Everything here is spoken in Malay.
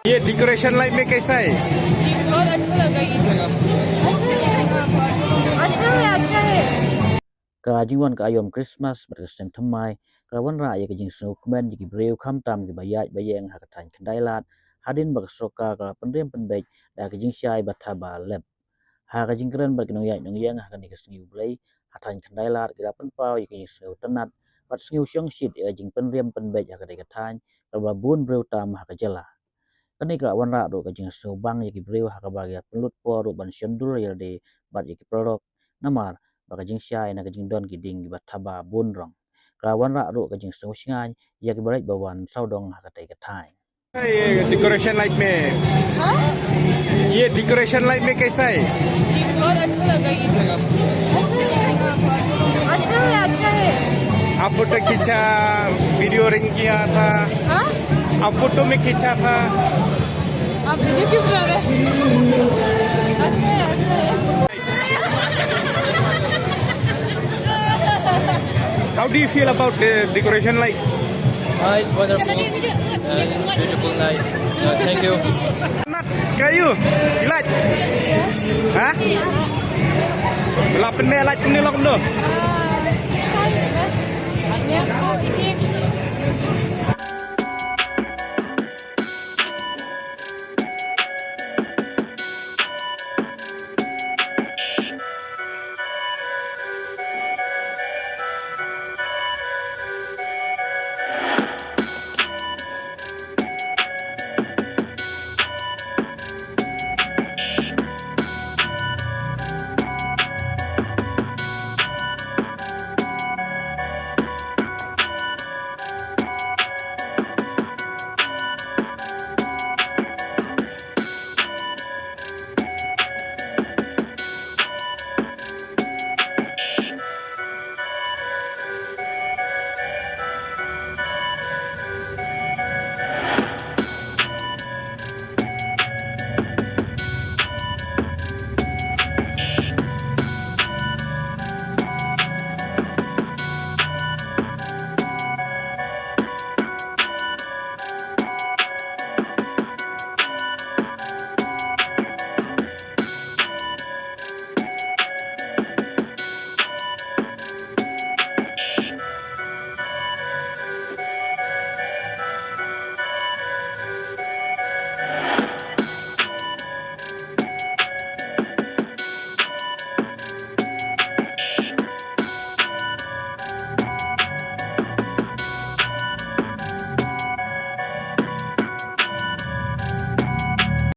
ये decoration light में कैसा है? जी बहुत अच्छा लगा ये। अच्छा है। Kajiwan ka ayom Christmas ber Snem Thymmai kawan ra ya kajing snow kmen ji breu kham tam ki bayaj bayeng ha katan kendai lat hadin bak soka ka pendem penbej da kajing syai bat Thaba leb ha kajing keren ber kinong yai nong yang ha kan ki sngiu blai hatan kendai lat ki pun pau ya kajing snow tenat bat sngiu Shongshit ya jing penrem penbej ha kadai katan ka bun breu tam ha kajela kani ka wan ra do kajing snow bang ya ki breu ha ka bagya pelut po ro ban syendur ya de bat ya ki prorok Namar bakajing syai na kajing don giding bat Thaba bun rong kawan ra ro kajing snow shingai ya ki barai bawan saudong ha katai katai ये decoration light में हाँ? ये decoration light में कैसा है? जी बहुत अच्छा लगा ये। अच्छा है। आप फोटो खींचा, वीडियो रिंग किया था, हाँ? आप फोटो में खींचा था। आप वीडियो क्यों कर रहे हैं? अच्छा है। How do you feel about the decoration light? It's wonderful. It's beautiful night. Thank you. Kayu, light. Hah? Lapen me light sini lapen do. Ini